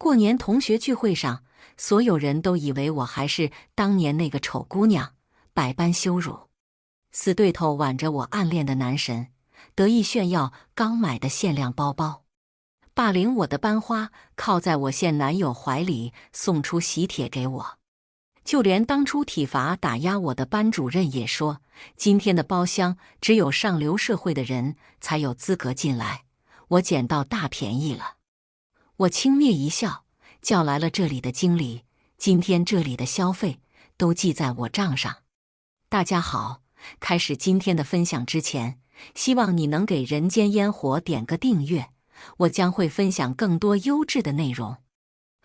过年同学聚会上，所有人都以为我还是当年那个丑姑娘，百般羞辱。死对头挽着我暗恋的男神，得意炫耀刚买的限量包包。霸凌我的班花靠在我现男友怀里送出喜帖给我。就连当初体罚打压我的班主任也说，今天的包厢只有上流社会的人才有资格进来，我捡到大便宜了。我轻蔑一笑，叫来了这里的经理，今天这里的消费都记在我账上。大家好，开始今天的分享之前，希望你能给人间烟火点个订阅，我将会分享更多优质的内容。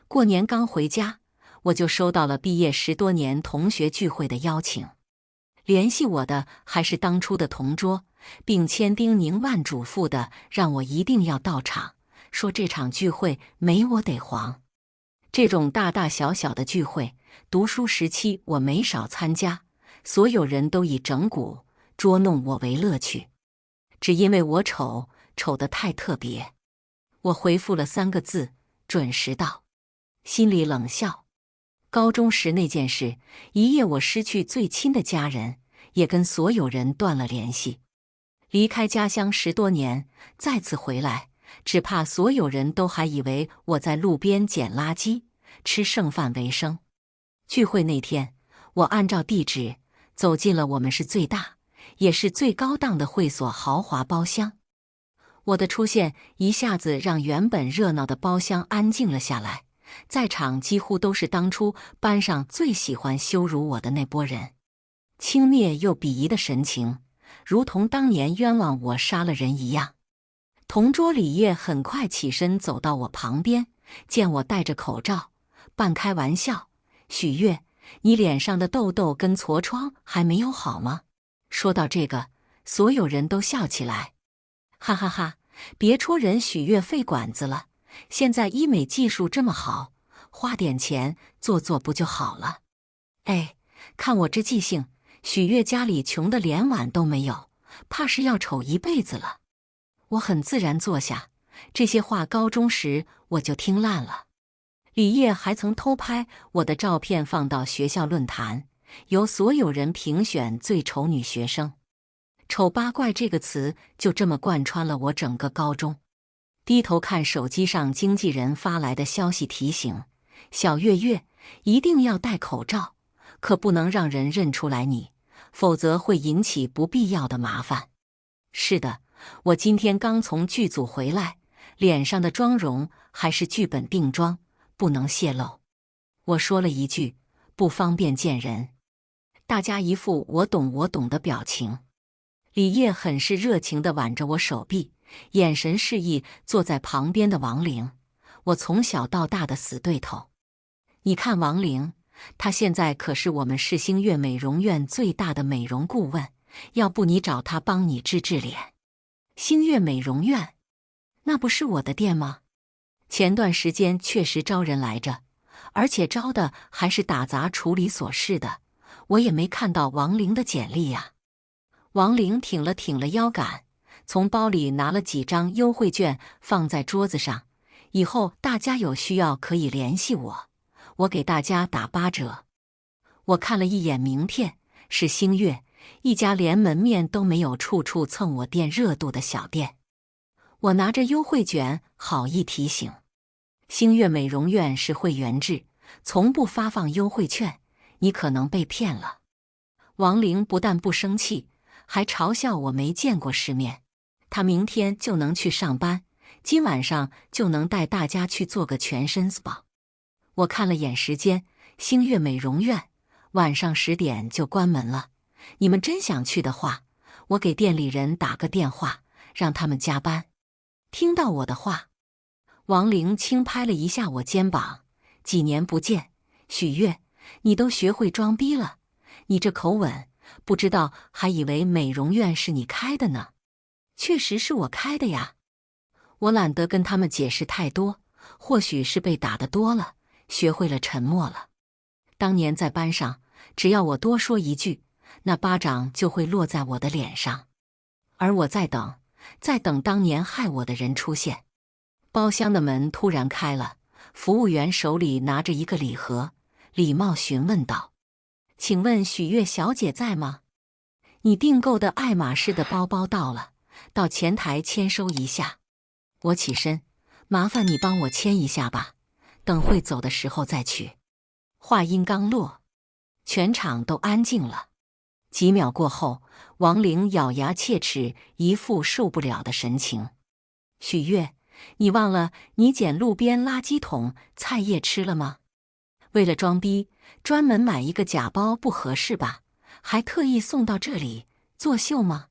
过年刚回家，我就收到了毕业10多年同学聚会的邀请，联系我的还是当初的同桌，并千叮咛万嘱咐的让我一定要到场，说这场聚会没我得黄。这种大大小小的聚会，读书时期我没少参加，所有人都以整蛊捉弄我为乐趣，只因为我丑，丑得太特别。我回复了3个字：准时到，心里冷笑。高中时那件事，一夜我失去最亲的家人，也跟所有人断了联系。离开家乡10多年，再次回来，只怕所有人都还以为我在路边捡垃圾，吃剩饭为生。聚会那天，我按照地址走进了我们市最大也是最高档的会所豪华包厢。我的出现一下子让原本热闹的包厢安静了下来，在场几乎都是当初班上最喜欢羞辱我的那波人，轻蔑又鄙夷的神情，如同当年冤枉我杀了人一样。同桌李烨很快起身走到我旁边，见我戴着口罩，半开玩笑：“许月，你脸上的痘痘跟痤疮还没有好吗？”说到这个，所有人都笑起来，哈哈哈，别戳人许月肺管子了，现在医美技术这么好，花点钱做做不就好了？哎，看我这记性，许月家里穷得连碗都没有，怕是要丑一辈子了。我很自然坐下，这些话高中时我就听烂了。李烨还曾偷拍我的照片放到学校论坛，由所有人评选最丑女学生。丑八怪这个词就这么贯穿了我整个高中。低头看手机上经纪人发来的消息提醒：小月月，一定要戴口罩，可不能让人认出来你，否则会引起不必要的麻烦。是的，我今天刚从剧组回来，脸上的妆容还是剧本定妆，不能泄露。我说了一句：不方便见人。大家一副我懂我懂的表情。李烨很是热情地挽着我手臂，眼神示意坐在旁边的王玲，我从小到大的死对头。你看王玲，她现在可是我们市星月美容院最大的美容顾问，要不你找她帮你治脸。星月美容院，那不是我的店吗？前段时间确实招人来着，而且招的还是打杂处理琐事的，我也没看到王玲的简历呀。王玲挺了腰杆，从包里拿了几张优惠券放在桌子上，以后大家有需要可以联系我，我给大家打8折。我看了一眼名片，是星月，一家连门面都没有，处处蹭我店热度的小店。我拿着优惠券好意提醒：星月美容院是会员制，从不发放优惠券，你可能被骗了。王玲不但不生气，还嘲笑我没见过世面，他明天就能去上班，今晚上就能带大家去做个全身 SPA。 我看了眼时间，星月美容院晚上10点就关门了，你们真想去的话，我给店里人打个电话，让他们加班。听到我的话，王玲轻拍了一下我肩膀：几年不见，许月，你都学会装逼了，你这口吻，不知道还以为美容院是你开的呢。确实是我开的呀。我懒得跟他们解释太多，或许是被打得多了，学会了沉默了。当年在班上，只要我多说一句，那巴掌就会落在我的脸上。而我在等当年害我的人出现。包厢的门突然开了，服务员手里拿着一个礼盒，礼貌询问道：“请问许月小姐在吗？你订购的爱马仕的包包到了，到前台签收一下。”我起身，麻烦你帮我签一下吧，等会走的时候再取。话音刚落，全场都安静了。几秒过后，王玲咬牙切齿，一副受不了的神情。许月，你忘了你捡路边垃圾桶菜叶吃了吗？为了装逼，专门买一个假包不合适吧？还特意送到这里作秀吗？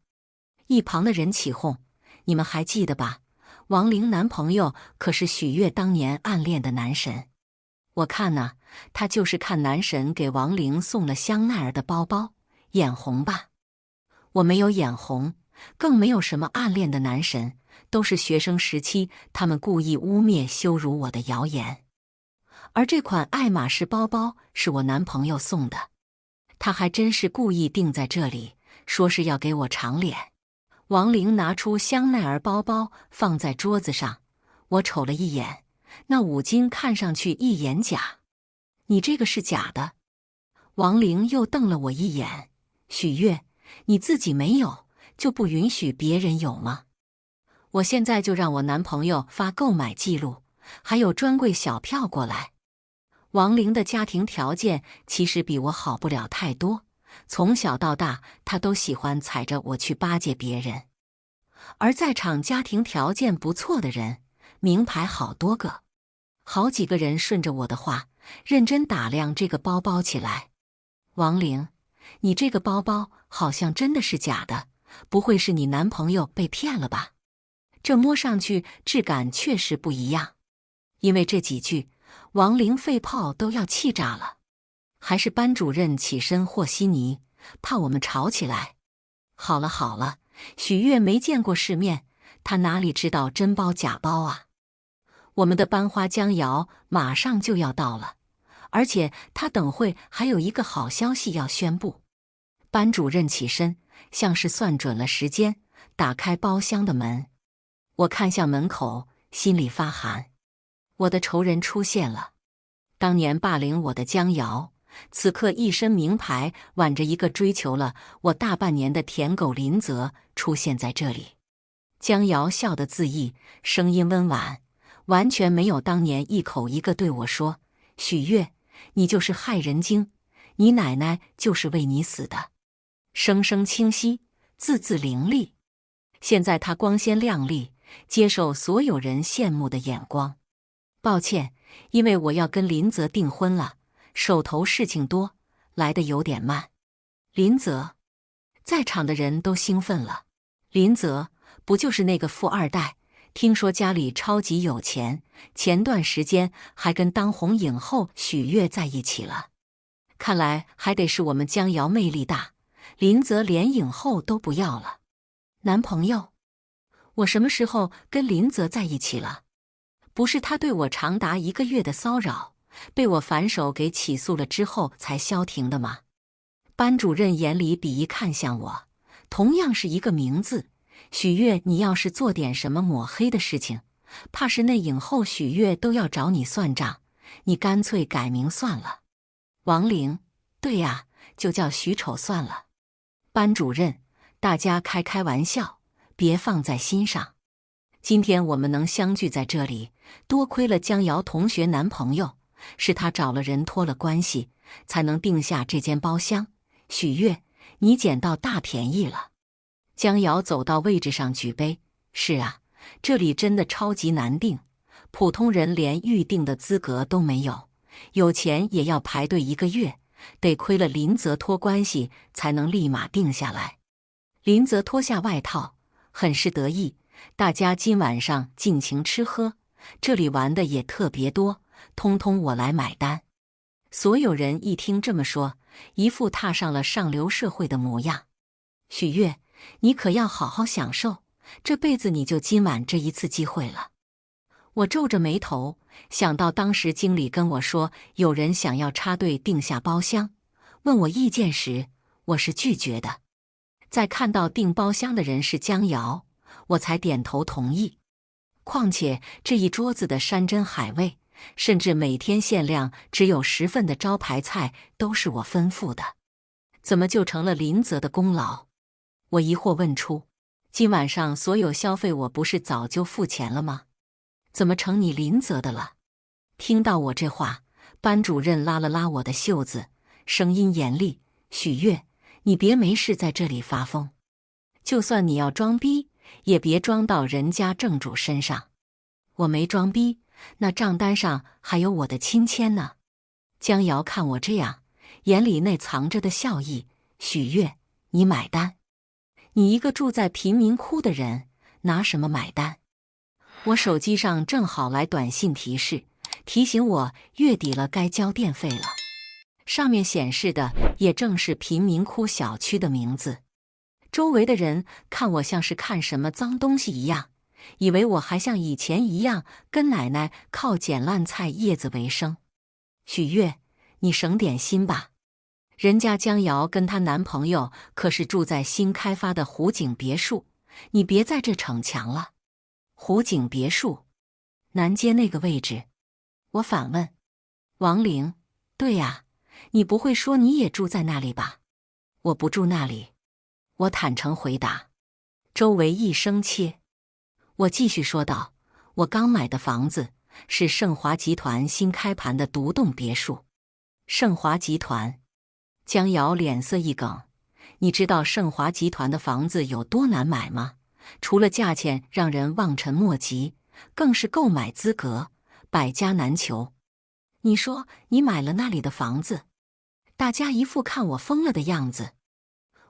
一旁的人起哄：“你们还记得吧？王玲男朋友可是许月当年暗恋的男神。我看呐，他就是看男神给王玲送了香奈儿的包包，眼红吧？”我没有眼红，更没有什么暗恋的男神，都是学生时期他们故意污蔑羞辱我的谣言。而这款爱马仕包包是我男朋友送的，他还真是故意定在这里，说是要给我长脸。王玲拿出香奈儿包包放在桌子上，我瞅了一眼，那五金看上去一眼假。你这个是假的。王玲又瞪了我一眼：“许月，你自己没有，就不允许别人有吗？我现在就让我男朋友发购买记录，还有专柜小票过来。”王玲的家庭条件其实比我好不了太多，从小到大她都喜欢踩着我去巴结别人。而在场家庭条件不错的人，名牌好多个，好几个人顺着我的话，认真打量这个包包起来。王玲，你这个包包好像真的是假的，不会是你男朋友被骗了吧？这摸上去质感确实不一样。因为这几句，王玲肺泡都要气炸了。还是班主任起身和稀泥，怕我们吵起来。好了好了，许月没见过世面，他哪里知道真包假包啊？我们的班花江瑶马上就要到了，而且他等会还有一个好消息要宣布。班主任起身，像是算准了时间，打开包厢的门。我看向门口，心里发寒。我的仇人出现了。当年霸凌我的江瑶，此刻一身名牌，挽着一个追求了我大半年的舔狗林泽出现在这里。江瑶笑得恣意，声音温婉，完全没有当年一口一个对我说：“许月，你就是害人精，你奶奶就是为你死的。”声声清晰，字字伶俐。现在她光鲜亮丽，接受所有人羡慕的眼光。抱歉，因为我要跟林泽订婚了，手头事情多，来得有点慢。林泽，在场的人都兴奋了。林泽不就是那个富二代？听说家里超级有钱，前段时间还跟当红影后许月在一起了。看来还得是我们江瑶魅力大，林泽连影后都不要了。男朋友？我什么时候跟林泽在一起了？不是他对我长达1个月的骚扰，被我反手给起诉了之后才消停的吗？班主任眼里鄙夷看向我，同样是一个名字，许月，你要是做点什么抹黑的事情，怕是那影后许月都要找你算账，你干脆改名算了。王玲，对呀，就叫许丑算了。班主任，大家开玩笑，别放在心上。今天我们能相聚在这里，多亏了江瑶同学男朋友，是他找了人托了关系，才能定下这间包厢。许月，你捡到大便宜了。江瑶走到位置上举杯，是啊，这里真的超级难订，普通人连预定的资格都没有，有钱也要排队1个月，得亏了林泽托关系，才能立马定下来。林泽脱下外套，很是得意。大家今晚上尽情吃喝，这里玩的也特别多，通通我来买单。所有人一听这么说，一副踏上了上流社会的模样。许月，你可要好好享受，这辈子你就今晚这一次机会了。我皱着眉头，想到当时经理跟我说有人想要插队定下包厢，问我意见时，我是拒绝的。在看到订包厢的人是江瑶，我才点头同意。况且这一桌子的山珍海味，甚至每天限量只有10份的招牌菜都是我吩咐的，怎么就成了林泽的功劳？我疑惑问出。今晚上所有消费我不是早就付钱了吗？怎么成你林泽的了？听到我这话，班主任拉了拉我的袖子，声音严厉：许月，你别没事在这里发疯，就算你要装逼，也别装到人家正主身上。我没装逼，那账单上还有我的亲签呢。江瑶看我这样，眼里那藏着的笑意：许月，你买单？你一个住在贫民窟的人，拿什么买单？我手机上正好来短信提示，提醒我月底了该交电费了。上面显示的也正是贫民窟小区的名字。周围的人看我像是看什么脏东西一样，以为我还像以前一样跟奶奶靠捡烂菜叶子为生。许月，你省点心吧。人家江瑶跟她男朋友可是住在新开发的湖景别墅，你别在这逞强了。湖景别墅，南街那个位置。我反问。王玲，对呀，你不会说你也住在那里吧？我不住那里。我坦诚回答。周围一声切。我继续说道，我刚买的房子是盛华集团新开盘的独栋别墅。盛华集团。江瑶脸色一梗，你知道盛华集团的房子有多难买吗？除了价钱让人望尘莫及，更是购买资格百家难求。你说你买了那里的房子？大家一副看我疯了的样子。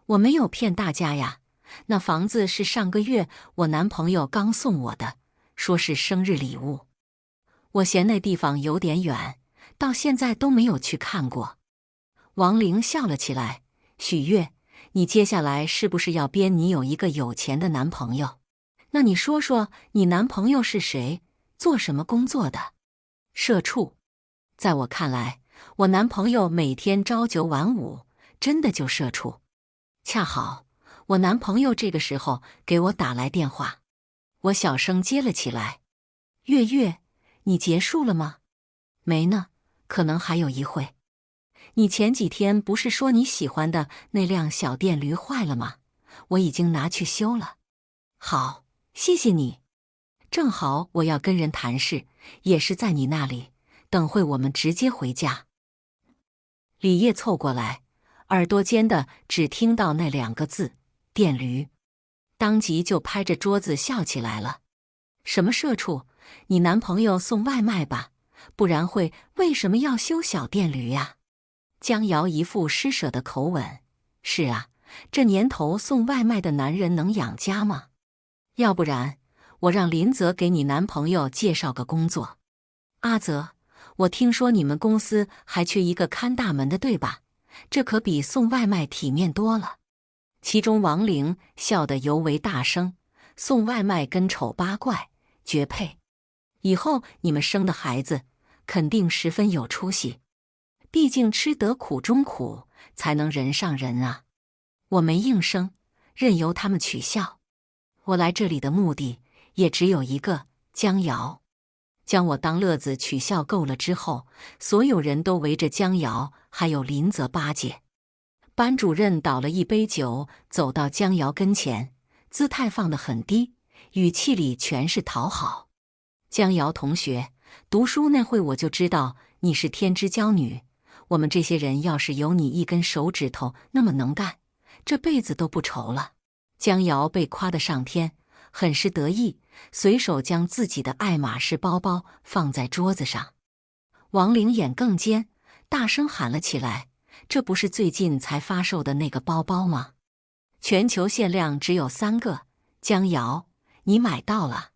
我没有骗大家呀，那房子是上个月我男朋友刚送我的，说是生日礼物。我嫌那地方有点远，到现在都没有去看过。王玲笑了起来，许月，你接下来是不是要编你有一个有钱的男朋友？那你说说你男朋友是谁，做什么工作的？社畜。在我看来，我男朋友每天朝9晚5，真的就社畜。恰好我男朋友这个时候给我打来电话，我小声接了起来。月月，你结束了吗？没呢，可能还有一会。你前几天不是说你喜欢的那辆小电驴坏了吗？我已经拿去修了。好，谢谢你。正好我要跟人谈事，也是在你那里，等会我们直接回家。李烨凑过来，耳朵尖的只听到那2个字：电驴，当即就拍着桌子笑起来了。什么社畜？你男朋友送外卖吧，不然会为什么要修小电驴呀？江瑶一副施舍的口吻。是啊，这年头送外卖的男人能养家吗？要不然我让林泽给你男朋友介绍个工作。阿泽，我听说你们公司还缺一个看大门的，对吧？这可比送外卖体面多了。其中王玲笑得尤为大声，送外卖跟丑八怪绝配，以后你们生的孩子肯定十分有出息。毕竟吃得苦中苦，才能人上人啊。我没应声，任由他们取笑。我来这里的目的也只有一个，江瑶。将我当乐子取笑够了之后，所有人都围着江瑶还有林泽巴结。班主任倒了一杯酒，走到江瑶跟前，姿态放得很低，语气里全是讨好。江瑶同学，读书那会我就知道你是天之骄女，我们这些人要是有你一根手指头那么能干，这辈子都不愁了。江瑶被夸得上天，很是得意，随手将自己的爱马仕包包放在桌子上。王玲眼更尖，大声喊了起来，这不是最近才发售的那个包包吗？全球限量只有3个，江瑶，你买到了。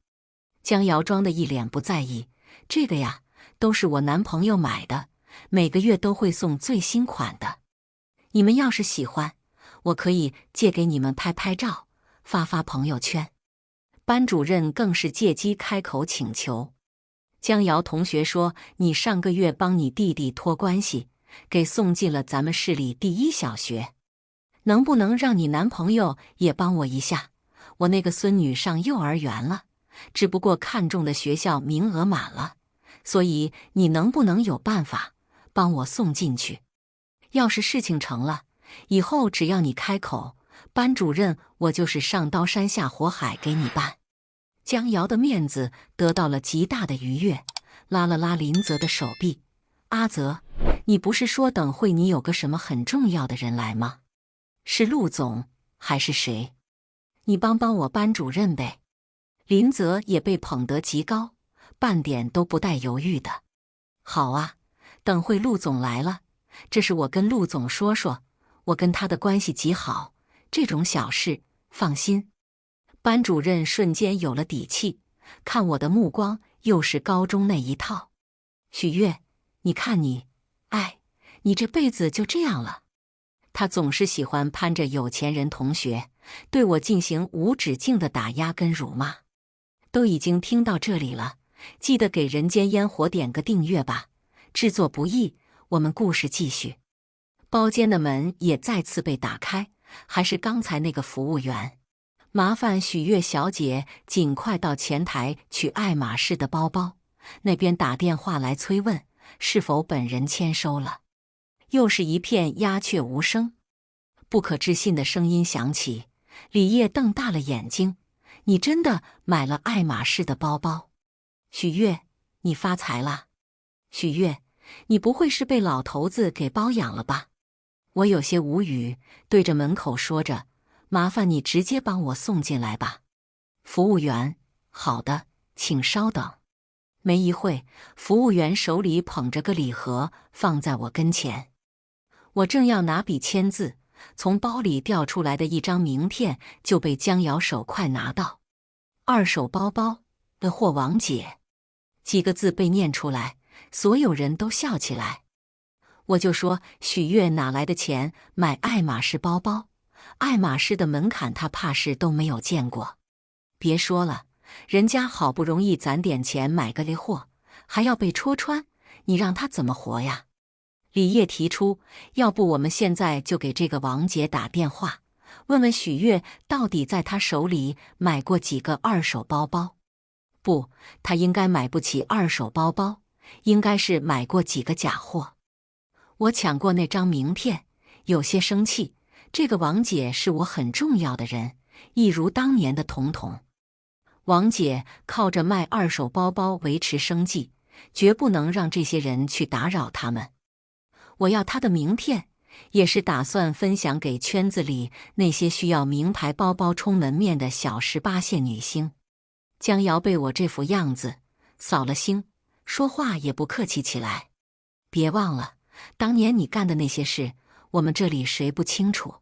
江瑶装的一脸不在意，这个呀，都是我男朋友买的，每个月都会送最新款的。你们要是喜欢，我可以借给你们拍拍照，发发朋友圈。班主任更是借机开口请求。江瑶同学说，你上个月帮你弟弟托关系，给送进了咱们市里第1小学，能不能让你男朋友也帮我一下？我那个孙女上幼儿园了，只不过看中的学校名额满了，所以你能不能有办法帮我送进去？要是事情成了，以后只要你开口，班主任我就是上刀山下火海给你办。”江瑶的面子得到了极大的愉悦，拉了拉林泽的手臂：“阿泽，你不是说等会你有个什么很重要的人来吗？是陆总还是谁？你帮帮我班主任呗。”林泽也被捧得极高，半点都不带犹豫的：“好啊，等会陆总来了，这是我跟陆总说说，我跟他的关系极好，这种小事放心。”班主任瞬间有了底气，看我的目光又是高中那一套。“许月，你看你，哎，你这辈子就这样了。”他总是喜欢攀着有钱人同学，对我进行无止境的打压跟辱骂。都已经听到这里了，记得给人间烟火点个订阅吧，制作不易，我们故事继续。包间的门也再次被打开，还是刚才那个服务员：“麻烦许月小姐尽快到前台取爱马仕的包包，那边打电话来催问是否本人签收了。”又是一片鸦雀无声。不可置信的声音响起，李烨瞪大了眼睛：“你真的买了爱马仕的包包？许月，你发财了！许月，你不会是被老头子给包养了吧？”我有些无语，对着门口说着：“麻烦你直接帮我送进来吧。”服务员：“好的，请稍等。”没一会，服务员手里捧着个礼盒放在我跟前。我正要拿笔签字，从包里掉出来的一张名片就被江瑶手快拿到。“二手包包的货王姐”几个字被念出来，所有人都笑起来。我就说许月哪来的钱买爱马仕包包？爱马仕的门槛他怕是都没有见过。别说了，人家好不容易攒点钱买个劣货，还要被戳穿，你让他怎么活呀？李烨提出，要不我们现在就给这个王姐打电话，问问许月到底在他手里买过几个二手包包。不，他应该买不起二手包包，应该是买过几个假货。我抢过那张名片，有些生气。这个王姐是我很重要的人，一如当年的彤彤。王姐靠着卖二手包包维持生计，绝不能让这些人去打扰他们。我要她的名片，也是打算分享给圈子里那些需要名牌包包充门面的小18线女星。江瑶被我这副样子扫了兴，说话也不客气起来：“别忘了，当年你干的那些事，我们这里谁不清楚？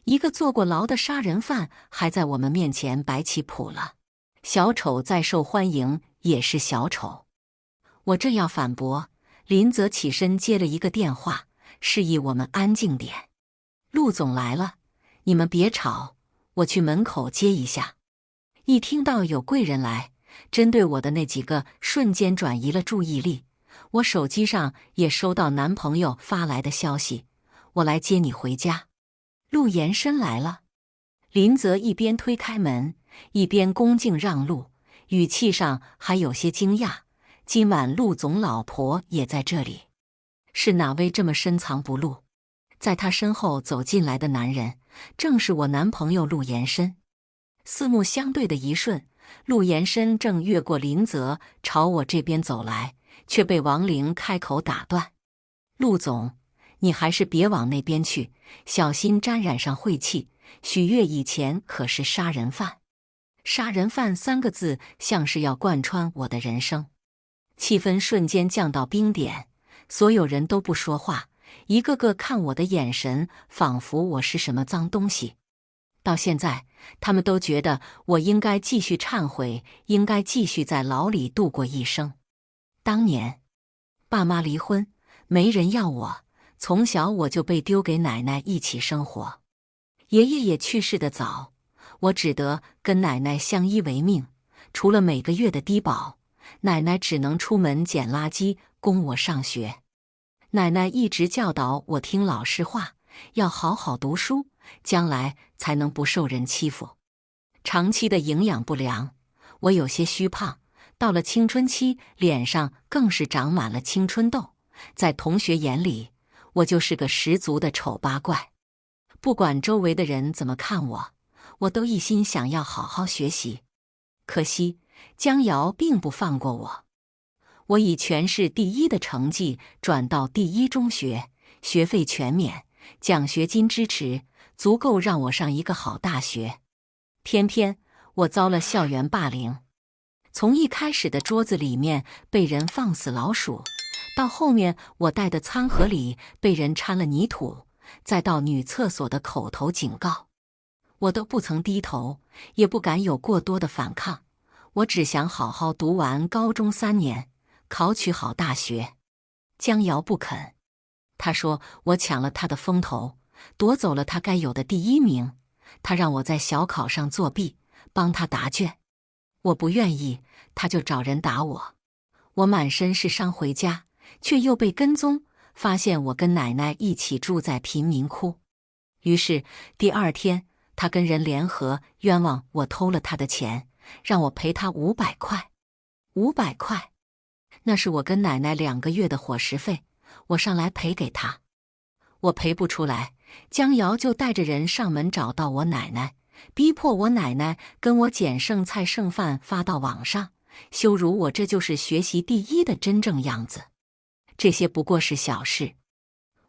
一个坐过牢的杀人犯还在我们面前摆起谱了。小丑再受欢迎也是小丑。”我正要反驳，林泽起身接了一个电话，示意我们安静点。“陆总来了，你们别吵，我去门口接一下。”一听到有贵人来，针对我的那几个瞬间转移了注意力。我手机上也收到男朋友发来的消息：“我来接你回家。”陆延伸来了。林泽一边推开门，一边恭敬让路，语气上还有些惊讶：“今晚陆总老婆也在这里？是哪位这么深藏不露？”在他身后走进来的男人，正是我男朋友陆延伸。四目相对的一瞬，陆延伸正越过林泽朝我这边走来，却被王玲开口打断：“陆总，你还是别往那边去，小心沾染上晦气。许月以前可是杀人犯。”杀人犯3个字像是要贯穿我的人生。气氛瞬间降到冰点，所有人都不说话，一个个看我的眼神仿佛我是什么脏东西。到现在，他们都觉得我应该继续忏悔，应该继续在牢里度过一生。当年爸妈离婚，没人要我，从小我就被丢给奶奶一起生活。爷爷也去世得早，我只得跟奶奶相依为命，除了每个月的低保，奶奶只能出门捡垃圾供我上学。奶奶一直教导我听老实话，要好好读书，将来才能不受人欺负。长期的营养不良，我有些虚胖，到了青春期，脸上更是长满了青春痘，在同学眼里，我就是个十足的丑八怪。不管周围的人怎么看我，我都一心想要好好学习。可惜江瑶并不放过我，我以全市第一的成绩转到第一中学，学费全免，奖学金支持，足够让我上一个好大学。偏偏我遭了校园霸凌，从一开始的桌子里面被人放死老鼠，到后面我带的餐盒里被人掺了泥土，再到女厕所的口头警告，我都不曾低头，也不敢有过多的反抗。我只想好好读完高中3年，考取好大学。江瑶不肯，他说我抢了他的风头，夺走了他该有的第1名。他让我在小考上作弊，帮他答卷。我不愿意，他就找人打我。我满身是伤回家，却又被跟踪，发现我跟奶奶一起住在贫民窟。于是第2天，他跟人联合冤枉我偷了他的钱，让我赔他500块。500块，那是我跟奶奶2个月的伙食费，我上来赔给他。我赔不出来，江瑶就带着人上门找到我奶奶，逼迫我奶奶跟我捡剩菜剩饭发到网上，羞辱我这就是学习第一的真正样子。这些不过是小事，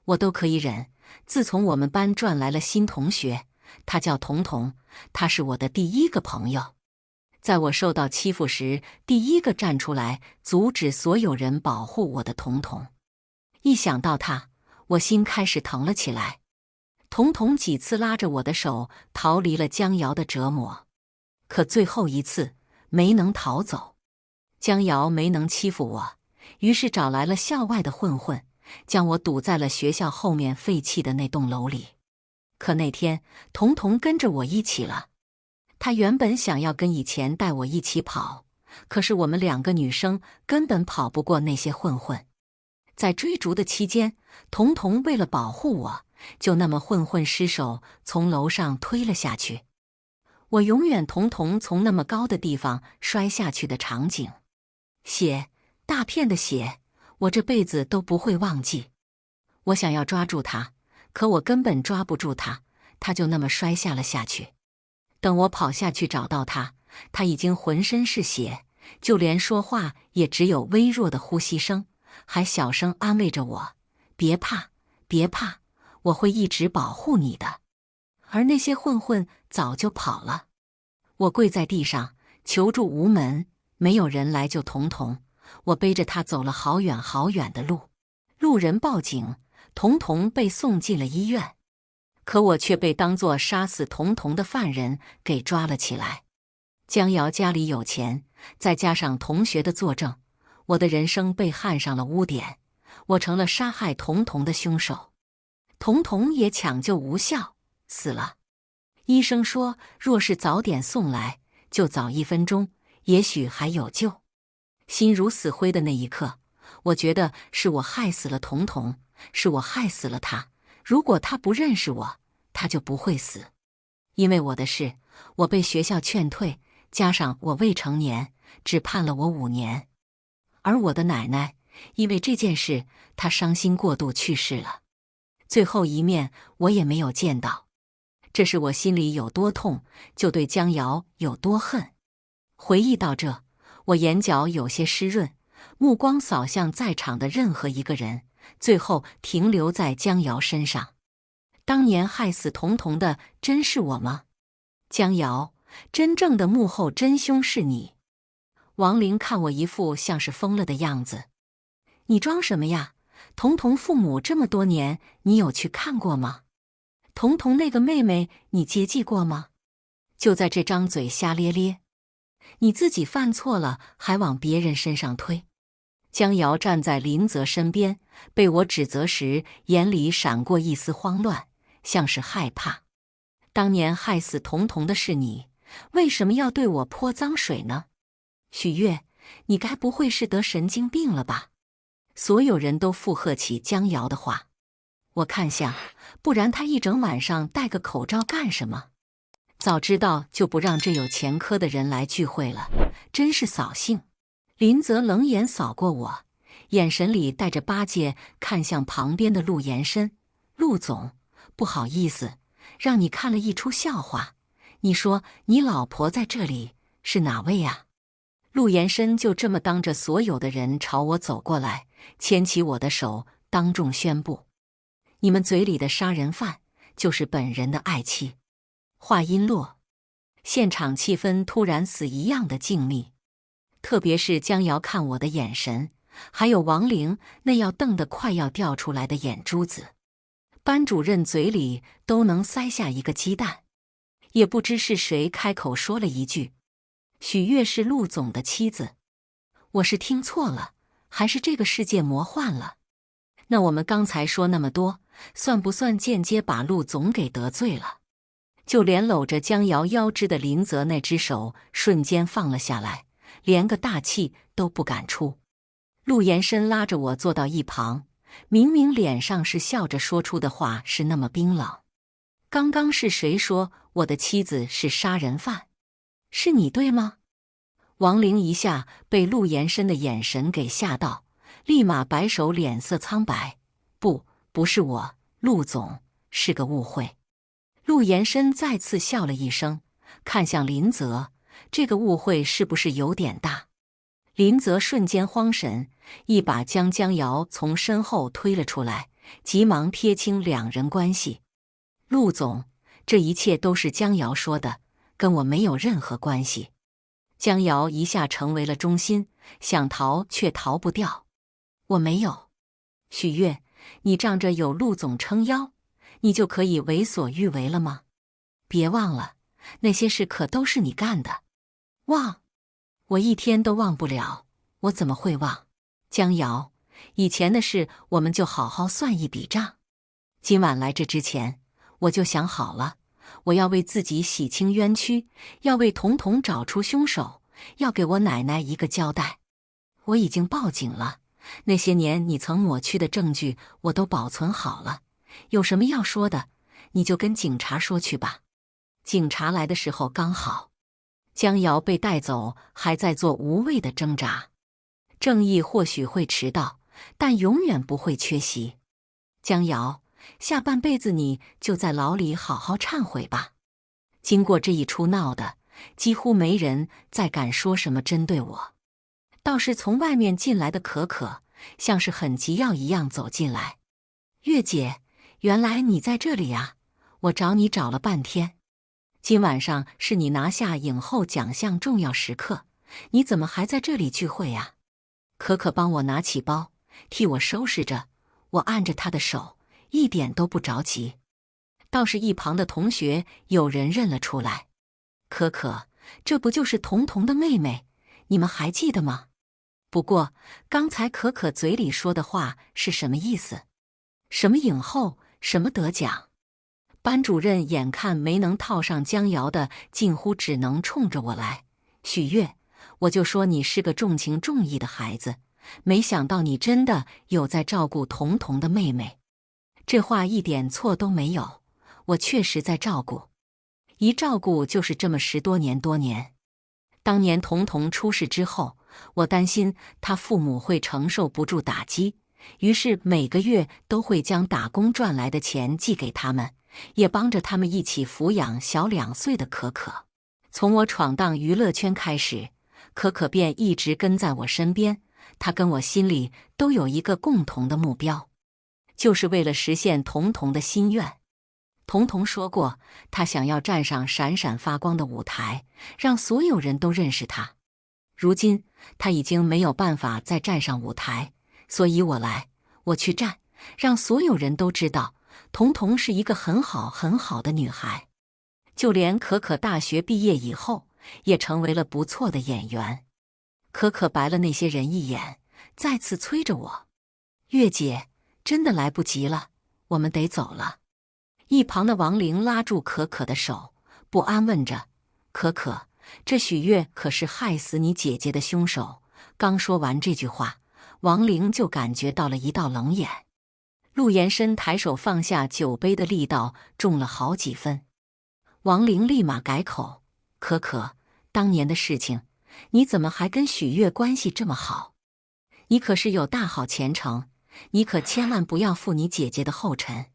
我都可以忍。自从我们班转来了新同学，他叫彤彤，他是我的第1个朋友。在我受到欺负时，第1个站出来阻止所有人保护我的彤彤。一想到他，我心开始疼了起来。彤彤几次拉着我的手逃离了江瑶的折磨，可最后一次没能逃走。江瑶没能欺负我，于是找来了校外的混混，将我堵在了学校后面废弃的那栋楼里。可那天彤彤跟着我一起了，她原本想要跟以前带我一起跑，可是我们2个女生根本跑不过那些混混。在追逐的期间，彤彤为了保护我，就那么混混失手从楼上推了下去。我永远彤彤从那么高的地方摔下去的场景，血，大片的血，我这辈子都不会忘记。我想要抓住他，可我根本抓不住他，他就那么摔下了下去。等我跑下去找到他，他已经浑身是血，就连说话也只有微弱的呼吸声，还小声安慰着我：别怕，别怕，我会一直保护你的。而那些混混早就跑了。我跪在地上求助无门，没有人来救彤彤。我背着他走了好远好远的路，路人报警，彤彤被送进了医院。可我却被当作杀死彤彤的犯人给抓了起来。江瑶家里有钱，再加上同学的作证，我的人生被焊上了污点，我成了杀害彤彤的凶手。彤彤也抢救无效，死了。医生说，若是早点送来，就早1分钟，也许还有救。心如死灰的那一刻，我觉得是我害死了彤彤，是我害死了他。如果他不认识我，他就不会死。因为我的事，我被学校劝退，加上我未成年，只判了我5年。而我的奶奶，因为这件事，她伤心过度去世了。最后一面我也没有见到。这是我心里有多痛，就对江瑶有多恨。回忆到这，我眼角有些湿润，目光扫向在场的任何一个人，最后停留在江瑶身上。当年害死彤彤的真是我吗？江瑶，真正的幕后真凶是你。王玲看我一副像是疯了的样子。你装什么呀？彤彤父母这么多年，你有去看过吗？彤彤那个妹妹，你接济过吗？就在这张嘴瞎咧咧，你自己犯错了，还往别人身上推。江瑶站在林泽身边，被我指责时，眼里闪过一丝慌乱，像是害怕。当年害死彤彤的是你，为什么要对我泼脏水呢？许月，你该不会是得神经病了吧？所有人都附和起江瑶的话。我看相，不然他一整晚上戴个口罩干什么？早知道就不让这有前科的人来聚会了，真是扫兴。林泽冷眼扫过我，眼神里带着巴结，看向旁边的陆延伸。陆总，不好意思，让你看了一出笑话。你说你老婆在这里是哪位呀？陆延伸就这么当着所有的人朝我走过来，牵起我的手，当众宣布：你们嘴里的杀人犯就是本人的爱妻。话音落，现场气氛突然死一样的静谧，特别是江瑶看我的眼神，还有王玲那要瞪得快要掉出来的眼珠子。班主任嘴里都能塞下一个鸡蛋。也不知是谁开口说了一句：许月是陆总的妻子。我是听错了，还是这个世界魔幻了？那我们刚才说那么多，算不算间接把陆总给得罪了？就连搂着江瑶腰肢的林泽那只手瞬间放了下来，连个大气都不敢出。陆延伸拉着我坐到一旁，明明脸上是笑着说出的话是那么冰冷。刚刚是谁说我的妻子是杀人犯？是你对吗？王玲一下被陆延伸的眼神给吓到，立马摆手，脸色苍白。不是我，陆总，是个误会。陆延伸再次笑了一声，看向林泽，这个误会是不是有点大？林泽瞬间慌神，一把将江瑶从身后推了出来，急忙撇清两人关系。陆总，这一切都是江瑶说的，跟我没有任何关系。江瑶一下成为了中心，想逃却逃不掉。我没有。许月，你仗着有陆总撑腰，你就可以为所欲为了吗？别忘了，那些事可都是你干的。忘？我一天都忘不了，我怎么会忘？江瑶，以前的事我们就好好算一笔账。今晚来这之前，我就想好了，我要为自己洗清冤屈，要为彤彤找出凶手，要给我奶奶一个交代。我已经报警了，那些年你曾抹去的证据我都保存好了，有什么要说的，你就跟警察说去吧。警察来的时候刚好，江瑶被带走，还在做无谓的挣扎。正义或许会迟到，但永远不会缺席。江瑶，下半辈子你就在牢里好好忏悔吧。经过这一出闹的，几乎没人再敢说什么针对我。倒是从外面进来的可可，像是很急要一样走进来。月姐，原来你在这里啊，我找你找了半天。今晚上是你拿下影后奖项重要时刻，你怎么还在这里聚会啊？可可帮我拿起包，替我收拾着，我按着她的手，一点都不着急。倒是一旁的同学有人认了出来，可可，这不就是彤彤的妹妹，你们还记得吗？不过刚才可可嘴里说的话是什么意思？什么影后，什么得奖？班主任眼看没能套上江瑶的，近乎只能冲着我来。许月，我就说你是个重情重义的孩子，没想到你真的有在照顾彤彤的妹妹。这话一点错都没有，我确实在照顾，一照顾就是这么10多年。当年彤彤出事之后，我担心她父母会承受不住打击，于是每个月都会将打工赚来的钱寄给他们，也帮着他们一起抚养小2岁的可可。从我闯荡娱乐圈开始，可可便一直跟在我身边，她跟我心里都有一个共同的目标，就是为了实现彤彤的心愿。彤彤说过，她想要站上闪闪发光的舞台，让所有人都认识她。如今，她已经没有办法再站上舞台，所以我来，我去站，让所有人都知道，彤彤是一个很好的女孩。就连可可大学毕业以后，也成为了不错的演员。可可白了那些人一眼，再次催着我：月姐，真的来不及了，我们得走了。一旁的王玲拉住可可的手，不安问着：可可，这许月可是害死你姐姐的凶手。刚说完这句话，王玲就感觉到了一道冷眼。陆延伸抬手放下酒杯的力道重了好几分。王玲立马改口：可可，当年的事情，你怎么还跟许月关系这么好？你可是有大好前程，你可千万不要负你姐姐的后尘。”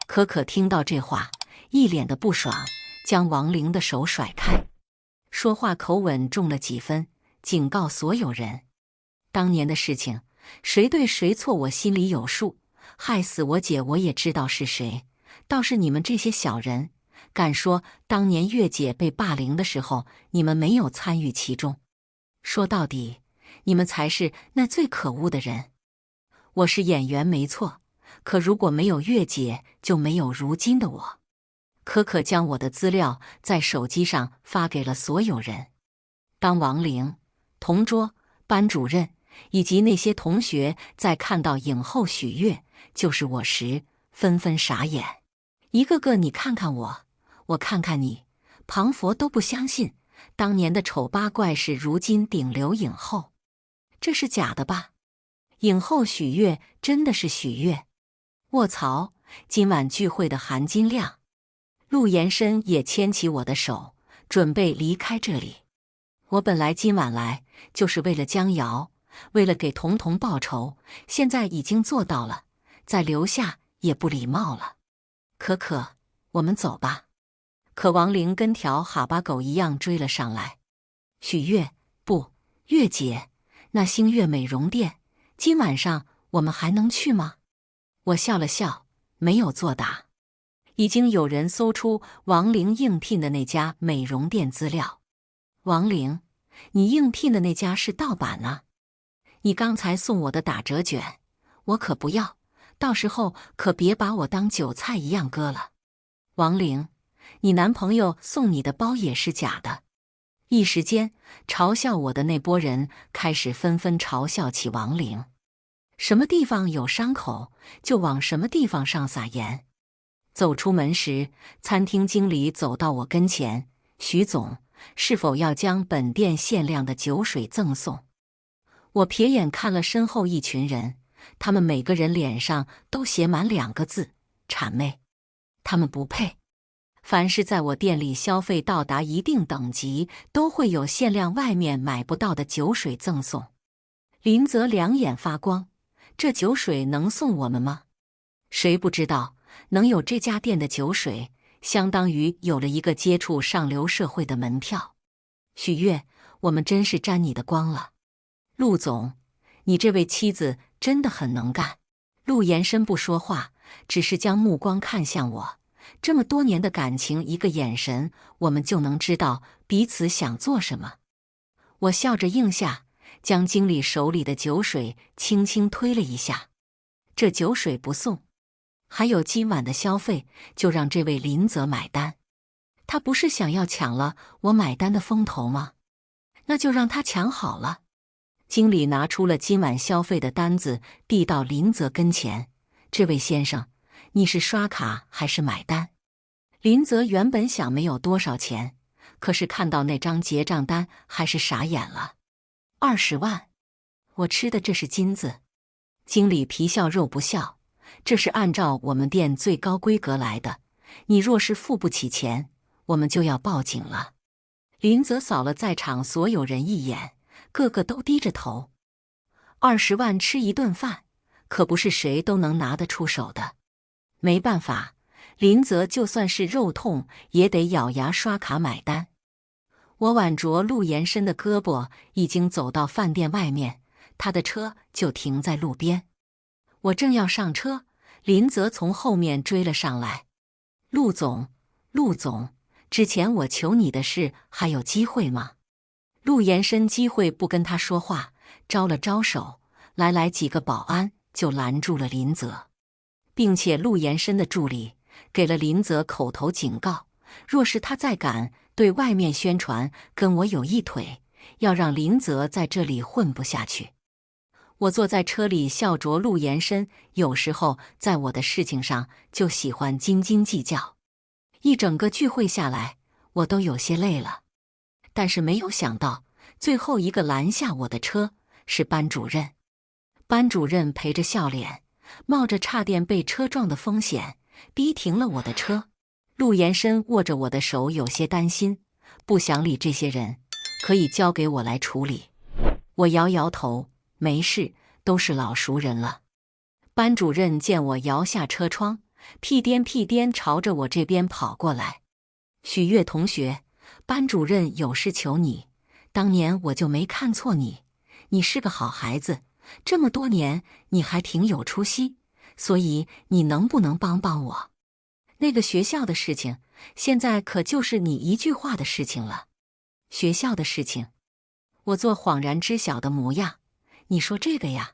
可可听到这话，一脸的不爽，将王玲的手甩开，说话口吻重了几分，警告所有人：当年的事情，谁对谁错我心里有数，害死我姐我也知道是谁，倒是你们这些小人，敢说当年月姐被霸凌的时候，你们没有参与其中。说到底，你们才是那最可恶的人。我是演员没错，可如果没有月姐，就没有如今的我。可可将我的资料在手机上发给了所有人。当王玲、同桌、班主任以及那些同学在看到影后许月就是我时，纷纷傻眼，一个个你看看我，我看看你，庞佛都不相信当年的丑八怪是如今顶流影后。这是假的吧？影后许月真的是许月？卧槽！今晚聚会的含金量。陆延伸也牵起我的手，准备离开这里。我本来今晚来就是为了江瑶，为了给彤彤报仇，现在已经做到了，再留下也不礼貌了。可可，我们走吧。可王玲跟条哈巴狗一样追了上来。许月，不，月姐，那星月美容店，今晚上我们还能去吗？我笑了笑，没有作答。已经有人搜出王玲应聘的那家美容店资料。王玲，你应聘的那家是盗版啊！你刚才送我的打折卷，我可不要，到时候可别把我当韭菜一样割了。王玲，你男朋友送你的包也是假的。一时间，嘲笑我的那波人开始纷纷嘲笑起王玲。什么地方有伤口，就往什么地方上撒盐。走出门时，餐厅经理走到我跟前：“许总，是否要将本店限量的酒水赠送？”我瞥眼看了身后一群人，他们每个人脸上都写满2个字：谄媚。他们不配。凡是在我店里消费到达一定等级，都会有限量外面买不到的酒水赠送。林泽两眼发光：“这酒水能送我们吗？”谁不知道？能有这家店的酒水，相当于有了一个接触上流社会的门票。许月，我们真是沾你的光了。陆总，你这位妻子真的很能干。陆延伸不说话，只是将目光看向我。这么多年的感情，一个眼神，我们就能知道彼此想做什么。我笑着应下，将经理手里的酒水轻轻推了一下。这酒水不送。还有今晚的消费，就让这位林泽买单。他不是想要抢了我买单的风头吗？那就让他抢好了。经理拿出了今晚消费的单子，递到林泽跟前：“这位先生，你是刷卡还是买单？”林泽原本想没有多少钱，可是看到那张结账单，还是傻眼了。20万，我吃的这是金子。经理皮笑肉不笑。这是按照我们店最高规格来的，你若是付不起钱，我们就要报警了。林泽扫了在场所有人一眼，个个都低着头。20万吃一顿饭，可不是谁都能拿得出手的。没办法，林泽就算是肉痛，也得咬牙刷卡买单。我挽着陆延伸的胳膊，已经走到饭店外面，他的车就停在路边。我正要上车，林泽从后面追了上来。陆总，陆总，之前我求你的事还有机会吗？陆延伸机会不跟他说话，招了招手，来几个保安就拦住了林泽，并且陆延伸的助理给了林泽口头警告，若是他再敢对外面宣传跟我有一腿，要让林泽在这里混不下去。我坐在车里笑着陆延伸，有时候在我的事情上就喜欢斤斤计较。一整个聚会下来，我都有些累了。但是没有想到，最后一个拦下我的车是班主任。班主任陪着笑脸，冒着差点被车撞的风险，逼停了我的车。陆延伸握着我的手，有些担心，不想理这些人。可以交给我来处理。我摇摇头，没事，都是老熟人了。班主任见我摇下车窗，屁颠屁颠朝着我这边跑过来。许月同学，班主任有事求你，当年我就没看错你，你是个好孩子，这么多年你还挺有出息，所以你能不能帮帮我？那个学校的事情，现在可就是你一句话的事情了。学校的事情，我做恍然知晓的模样。你说这个呀？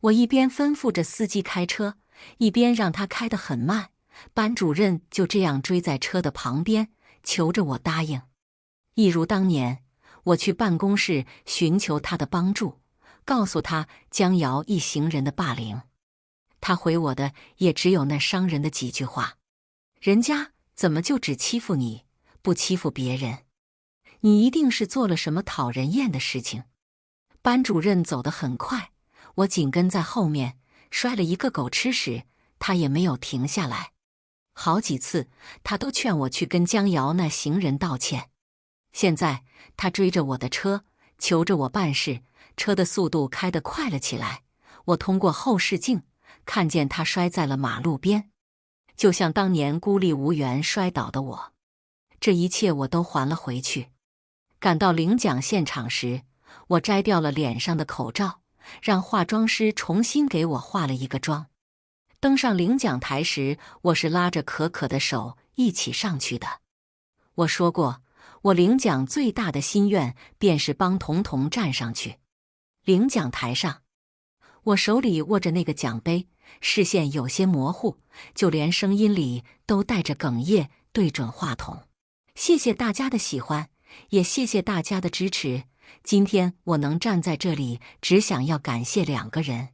我一边吩咐着司机开车，一边让他开得很慢。班主任就这样追在车的旁边，求着我答应。一如当年，我去办公室寻求他的帮助，告诉他江瑶一行人的霸凌。他回我的也只有那伤人的几句话：人家怎么就只欺负你，不欺负别人？你一定是做了什么讨人厌的事情。班主任走得很快，我紧跟在后面，摔了一个狗吃屎，他也没有停下来。好几次，他都劝我去跟江瑶那行人道歉。现在他追着我的车，求着我办事，车的速度开得快了起来。我通过后视镜看见他摔在了马路边，就像当年孤立无援摔倒的我。这一切我都还了回去。赶到领奖现场时，我摘掉了脸上的口罩，让化妆师重新给我化了一个妆。登上领奖台时，我是拉着可可的手一起上去的。我说过，我领奖最大的心愿便是帮彤彤站上去。领奖台上，我手里握着那个奖杯，视线有些模糊，就连声音里都带着哽咽，对准话筒。谢谢大家的喜欢，也谢谢大家的支持。今天我能站在这里，只想要感谢2个人。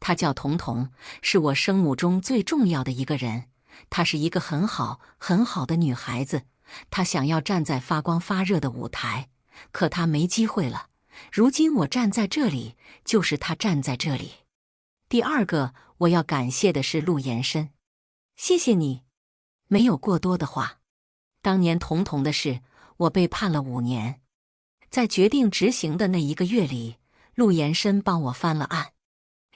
她叫彤彤，是我生母中最重要的一个人。她是一个很好很好的女孩子，她想要站在发光发热的舞台，可她没机会了。如今我站在这里，就是她站在这里。第2个我要感谢的是陆延伸，谢谢你。没有过多的话。当年彤彤的事，我被判了5年。在决定执行的那1个月里，陆延伸帮我翻了案，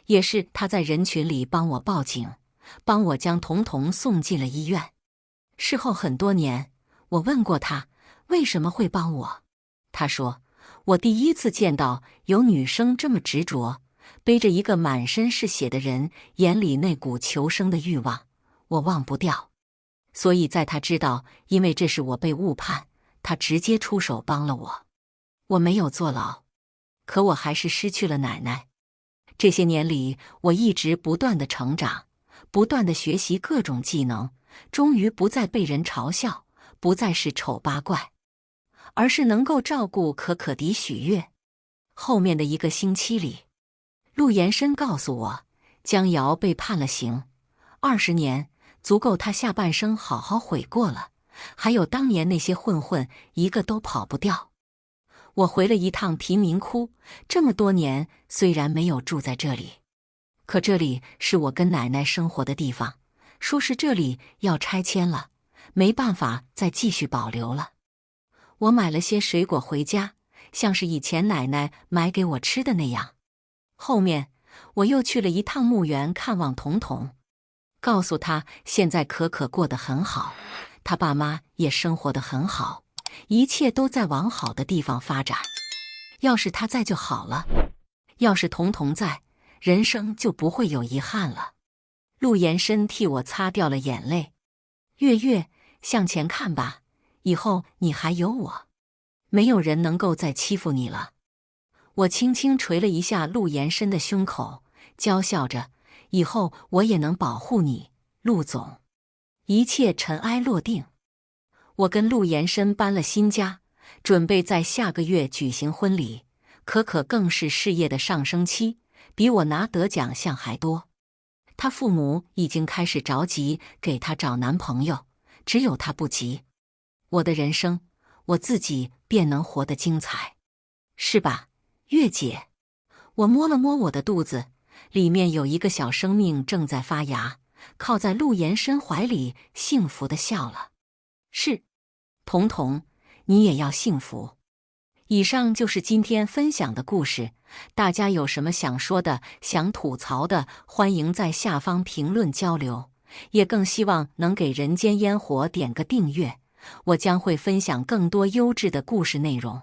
也是他在人群里帮我报警，帮我将彤彤送进了医院。事后很多年，我问过他为什么会帮我，他说我第一次见到有女生这么执着，背着一个满身是血的人，眼里那股求生的欲望，我忘不掉。所以在他知道因为这是我被误判，他直接出手帮了我。我没有坐牢，可我还是失去了奶奶。这些年里，我一直不断的成长，不断的学习各种技能，终于不再被人嘲笑，不再是丑八怪，而是能够照顾可可迪许月。后面的1个星期里，陆延伸告诉我，江瑶被判了刑，20年，足够他下半生好好悔过了。还有当年那些混混，一个都跑不掉。我回了一趟贫民窟，这么多年虽然没有住在这里，可这里是我跟奶奶生活的地方。说是这里要拆迁了，没办法再继续保留了。我买了些水果回家，像是以前奶奶买给我吃的那样。后面我又去了一趟墓园看望彤彤，告诉她现在可可过得很好，她爸妈也生活得很好，一切都在往好的地方发展。要是他在就好了，要是彤彤在，人生就不会有遗憾了。陆延伸替我擦掉了眼泪。月月，向前看吧，以后你还有我，没有人能够再欺负你了。我轻轻捶了一下陆延伸的胸口，娇笑着，以后我也能保护你，陆总。一切尘埃落定。我跟陆延伸搬了新家，准备在下个月举行婚礼。可可更是事业的上升期，比我拿得奖项还多。他父母已经开始着急给他找男朋友，只有他不急。我的人生，我自己便能活得精彩，是吧，月姐？我摸了摸我的肚子，里面有一个小生命正在发芽，靠在陆延伸怀里，幸福地笑了。是，彤彤，你也要幸福。以上就是今天分享的故事，大家有什么想说的、想吐槽的，欢迎在下方评论交流。也更希望能给人间烟火点个订阅，我将会分享更多优质的故事内容。